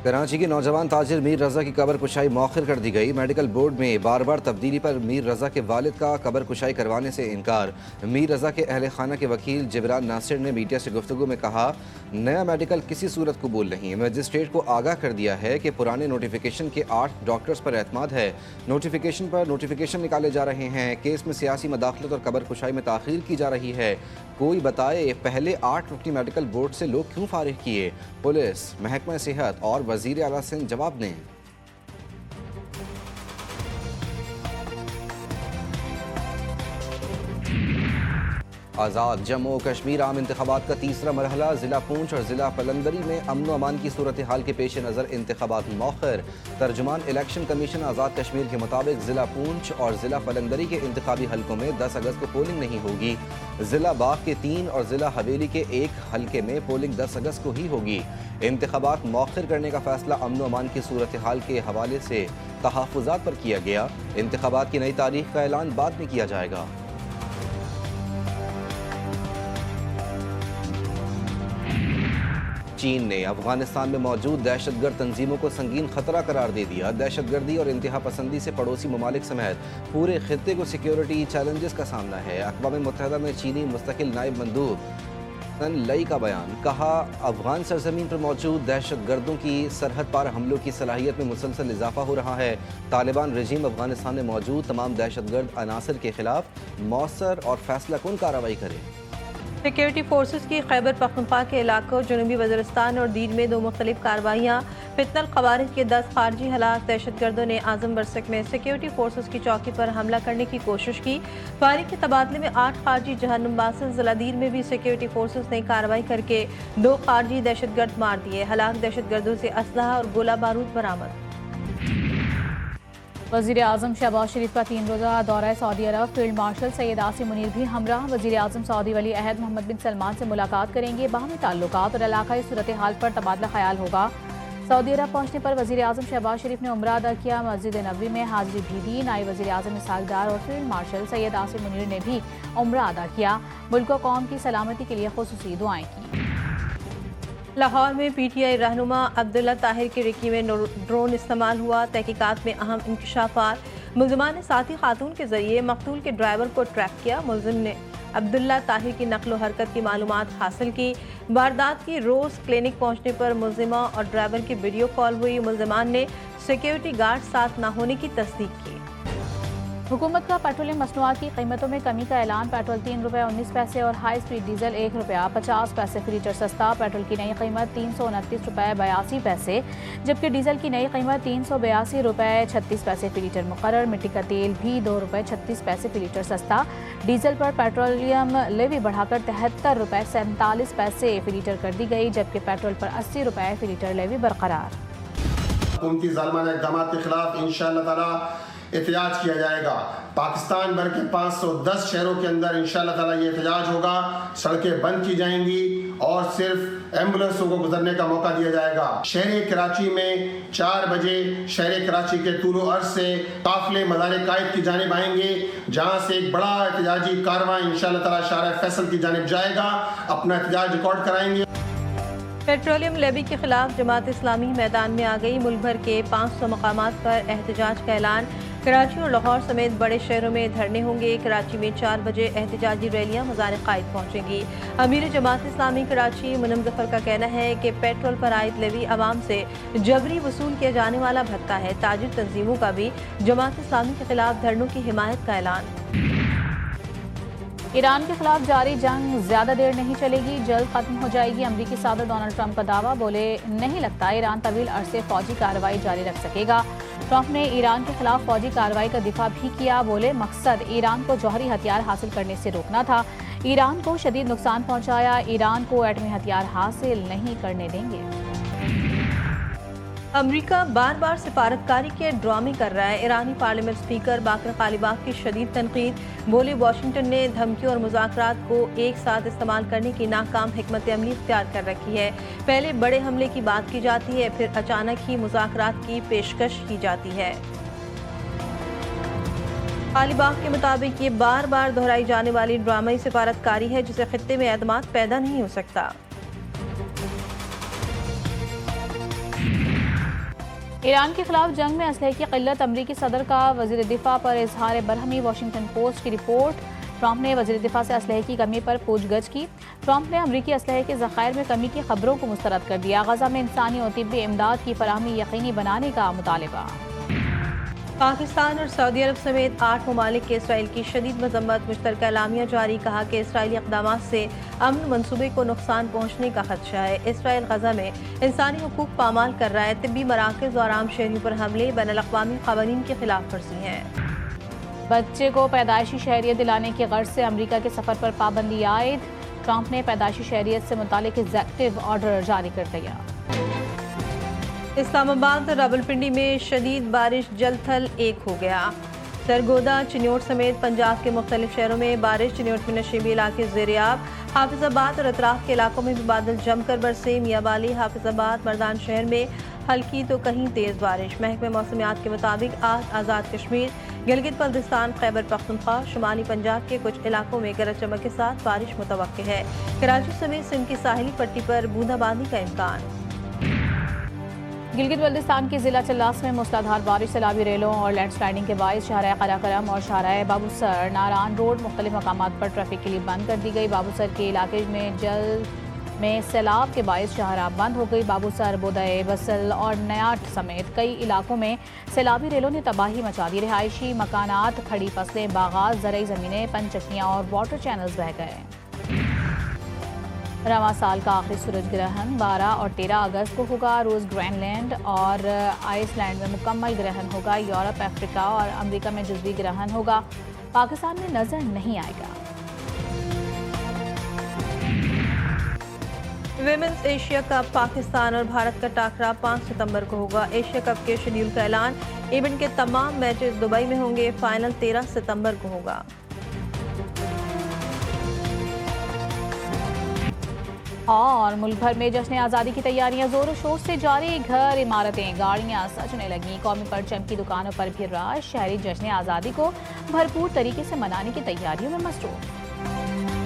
कराची के नौजवान ताजिर मीर रज़ा की कबर कुशाई मौखर कर दी गई। मेडिकल बोर्ड में बार बार तब्दीली पर मीर रज़ा के वालिद का कबर कुशाई करवाने से इनकार। मीर रज़ा के अहल खाना के वकील जिब्रान नासिर ने मीडिया से गुफ्तगू में कहा, नया मेडिकल किसी सूरत कबूल नहीं। मजिस्ट्रेट को आगाह कर दिया है कि पुराने नोटिफिकेशन के 8 डॉक्टर्स पर एतमाद है। नोटिफिकेशन पर नोटिफिकेशन निकाले जा रहे हैं। केस में सियासी मदाखलत और कबर कुशाई में ताख़ीर की जा रही है। कोई बताए पहले 8 रुकनी मेडिकल बोर्ड से लोग क्यों फारिग किए। पुलिस, महकमा सेहत और वज़ीर आला सिंध जवाब दें। आज़ाद जम्मू कश्मीर आम इंतखाबात का तीसरा मरहला ज़िला पूंछ और ज़िला पलंदरी में अमन व अमान की सूरत हाल के पेश नज़र इंतखाबात मौखर। तर्जुमान इलेक्शन कमीशन आज़ाद कश्मीर के मुताबिक ज़िला पूंछ और ज़िला पलंदरी के इंतखाबी हलकों में 10 अगस्त को पोलिंग नहीं होगी। ज़िला बाग के 3 और ज़िला हवेली के 1 हलके में पोलिंग 10 अगस्त को ही होगी। इंतखाबात मौखर करने का फैसला अमन व अमान की सूरत हाल के हवाले से तहफ़्फ़ुज़ात पर किया गया। इंतखाबात की नई तारीख का ऐलान बाद में किया जाएगा। चीन ने अफगानिस्तान में मौजूद दहशतगर्द तंजीमों को संगीन खतरा करार दे दिया। दहशतगर्दी और इंतहा पसंदी से पड़ोसी ममालिक समेत पूरे खित्ते को सिक्योरिटी चैलेंजेस का सामना है। अक़वाम मुत्तहिदा में चीनी मुस्तकिल नायब मंदूब सन लई का बयान। कहा, अफगान सरजमीन पर मौजूद दहशतगर्दों की सरहद पार हमलों की सलाहियत में मुसलसल इजाफा हो रहा है। तालिबान रजीम अफगानिस्तान में मौजूद तमाम दहशतगर्द अनासर के खिलाफ मौसर और फैसला कुन कार्रवाई करे। सिक्योरिटी फोर्सेस की खैबर पख्तूनख्वा के इलाकों जनूबी वज़ीरिस्तान और दीन में 2 मुख्तलिफ कार्रवाइयाँ। फितनल ख़वारिज के 10 खारजी हलाक। दहशतगर्दों ने आज़म बरसक में सिक्योरिटी फोर्सेस की चौकी पर हमला करने की कोशिश की। फायरिंग के तबादले में 8 खारजी जहन्नुम बासिल। ज़लादीर में भी सिक्योरिटी फोर्सेस ने कार्रवाई करके 2 खारजी दहशतगर्द मार दिए। हलाक दहशतगर्दों से असलहा और गोला बारूद बरामद। वज़ीर आज़म शहबाज शरीफ का 3 रोज़ा दौरा सऊदी अरब। फील्ड मार्शल सैयद आसिम मुनीर भी हमरा। वज़ीर आज़म सऊदी वली अहद मोहम्मद बिन सलमान से मुलाकात करेंगे। बाहमी ताल्लुकात और इलाकाई सूरत हाल पर तबादला ख्याल होगा। सऊदी अरब पहुंचने पर वज़ीर आज़म शहबाज शरीफ ने उम्रा अदा किया। मस्जिद नबवी में हाजिरी भी दी। नायब वज़ीर आज़म इसहाक़ डार और फील्ड मार्शल सैयद आसिम मुनीर ने भी उम्रा अदा किया। मुल्क व कौम की सलामती के लिए खुसूसी दुआएं की। लाहौर में पीटीआई रहनुमा अब्दुल्ला ताहिर की रिक्की में ड्रोन इस्तेमाल हुआ। तहकीकात में अहम इंकशाफात। मुल्ज़िमान ने साथी खातून के जरिए मकतूल के ड्राइवर को ट्रैक किया। मुल्ज़िम ने अब्दुल्ला ताहिर की नक्ल हरकत की मालूमात हासिल की। वारदात की रोज़ क्लिनिक पहुंचने पर मुल्ज़िमा और ड्राइवर की वीडियो कॉल हुई। मुल्ज़िमान ने सिक्योरिटी गार्ड साथ न होने की तस्दीक की। हुकूमत का पेट्रोलियम मसनूआत की कीमतों में कमी का ऐलान। पेट्रोल 3 रुपये 19 पैसे और हाई स्पीड डीजल 1 रुपया 50 पैसे फी लीटर सस्ता। पेट्रोल की नई कीमत 329 रुपये 82 पैसे, जबकि डीजल की नई कीमत 382 रुपये 36 पैसे फी लीटर मुकर्रर। मिट्टी का तेल भी 2 रुपये 36 पैसे फी लीटर सस्ता। डीजल पर पेट्रोलियम लेवी बढ़ाकर 73 रुपये 47 पैसे फी लीटर कर दी गई, जबकि पेट्रोल पर 80 रुपये फी लीटर लेवी बरकरार। उनकी ज़ालिमाना इक़दामात के खिलाफ इंशाअल्लाह ताला एहतजाज किया जाएगा। पाकिस्तान भर के 510 शहरों के अंदर इंशाअल्लाह ताला ये एहतजाज होगा। सड़कें बंद की जाएंगी और सिर्फ एम्बुलेंसों को गुजरने का मौका दिया जाएगा। शहर कराची में 4 बजे शहर कराची के तूलो अर्ज से काफिले मज़ार कायद की जानिब आएंगे, जहाँ से एक बड़ा एहतजाजी कारवां इंशाअल्लाह ताला शारा फैसल की जानिब जाएगा। अपना एहतजाज रिकॉर्ड कराएंगे। पेट्रोलियम लेवी के खिलाफ जमात इस्लामी मैदान में आ गई। मुल्क भर के 500 मकामात पर एहतजाज का ऐलान। कराची और लाहौर समेत बड़े शहरों में धरने होंगे। कराची में 4 बजे एहतजाजी रैलियां मज़ार कायद पहुंचेंगी। अमीर जमात इस्लामी कराची मुनम ज़फ़र का कहना है कि पेट्रोल पर आयद लेवी आवाम से जबरी वसूल किया जाने वाला भत्ता है। ताजिर तंजीमों का भी जमात इस्लामी के खिलाफ धरनों की हिमायत का ऐलान। ईरान के खिलाफ जारी जंग ज्यादा देर नहीं चलेगी, जल्द खत्म हो जाएगी। अमरीकी सदर डोनाल्ड ट्रंप का दावा। बोले, नहीं लगता ईरान तवील अरसे फौजी कार्रवाई जारी रख सकेगा। ट्रंप ने ईरान के खिलाफ फौजी कार्रवाई का दिफा भी किया। बोले, मकसद ईरान को जौहरी हथियार हासिल करने से रोकना था। ईरान को शदीद नुकसान पहुंचाया। ईरान को एटमी हथियार हासिल नहीं करने देंगे। अमेरिका बार बार सिफारतकारी के ड्रामे कर रहा है। ईरानी पार्लियामेंट स्पीकर बाकर कालिबाफ की शदीद तनकीद। बोले, वाशिंगटन ने धमकियों और मुज़ाकरात को एक साथ इस्तेमाल करने की नाकाम हिकमत अमली इख्तियार कर रखी है। पहले बड़े हमले की बात की जाती है, फिर अचानक ही मुज़ाकरात की पेशकश की जाती है। कालिबाफ के मुताबिक ये बार बार दोहराई जाने वाली ड्रामाई सिफारतकारी है, जिसे खित्ते में एतमाद पैदा नहीं हो सकता। ईरान के खिलाफ जंग में असलहे की किल्लत, अमरीकी सदर का वज़ीर दिफा पर इजहार बरहमी। वाशिंगटन पोस्ट की रिपोर्ट। ट्रंप ने वज़ीर दिफा से असलहे की कमी पर पूछगछ की। ट्रंप ने अमरीकी असलहे के ज़खायर में कमी की खबरों को मुस्तरद कर दिया। गजा में इंसानी और तिब्बी इमदाद की फराहमी यकीनी बनाने का मुतालबा। पाकिस्तान और सऊदी अरब समेत 8 ममालिक के इसराइल की शदीद मजम्मत। मुश्तरका एलामिया जारी। कहा कि इसराइली इक़दामात से अमन मनसूबे को नुकसान पहुँचने का खदशा है। इसराइल गजा में इंसानी हुकूक पामाल कर रहा है। तिब्बी मराकज़ और आम शहरियों पर हमले बैनुल-अक़वामी क़वानीन की खिलाफ वर्जी है। बच्चे को पैदाइशी शहरियत दिलाने की गर्ज से अमरीका के सफ़र पर पाबंदी आयद। ट्रंप ने पैदाइशी शहरियत से मुतालिक एग्जेक्टिव ऑर्डर जारी कर दिया। इस्लामाबाद रावलपिंडी में शदीद बारिश, जल थल एक हो गया। सरगोदा, चिन्योट समेत पंजाब के मुख्तलिफ शहरों में बारिश। चिन्योट में नशीबी इलाके ज़ेरियाब। हाफिजाबाद और अतराफ के इलाकों में भी बादल जमकर बरसे। मियाँवाली, हाफिजाबाद, मर्दान शहर में हल्की तो कहीं तेज़ बारिश। महकमे मौसमियात के मुताबिक आज आज़ाद कश्मीर, गिलगित बल्तिस्तान, खैबर पख्तूनख्वा, शुमाली पंजाब के कुछ इलाकों में गरज चमक के साथ बारिश मुतवक्के है। कराची समेत सिंध की साहिली पट्टी पर बूंदाबांदी का इम्कान। गिलगित बल्तिस्तान के जिला चल्लास में मूसलाधार बारिश, सैलाबी रेलों और लैंडस्लाइडिंग के बायस शाहराह कराकरम और शाहराह बाबूसर नारान रोड मुख्तलिफ मकामात पर ट्रैफिक के लिए बंद कर दी गई। बाबूसर के इलाके में जल में सैलाब के बायस शाहराह बंद हो गई। बाबूसर, बोदय, बसल और नयाट समेत कई इलाकों में सैलाबी रेलों ने तबाही मचा दी। रिहायशी मकानात, खड़ी फसलें, बागात, ज़रई ज़मीनें, पंचशियाँ और वाटर चैनल्स बह गए। रवां साल का आखिरी सूरज ग्रहण 12 और 13 अगस्त को होगा। रोज़ ग्रीनलैंड और आइसलैंड में मुकम्मल ग्रहण होगा। यूरोप, अफ्रीका और अमेरिका में जुज़वी ग्रहण होगा। पाकिस्तान में नज़र नहीं आएगा। विमेंस एशिया कप, पाकिस्तान और भारत का टाकरा 5 सितंबर को होगा। एशिया कप के शेड्यूल का ऐलान। इवेंट के तमाम मैचेस दुबई में होंगे। फाइनल 13 सितंबर को होगा। और मुल्क भर में जश्न आज़ादी की तैयारियां जोरों शोर से जारी। घर, इमारतें, गाड़ियां सजने लगी। कौमी परचम की दुकानों पर भी रश। शहरी जश्न आज़ादी को भरपूर तरीके से मनाने की तैयारियों में मसरूफ।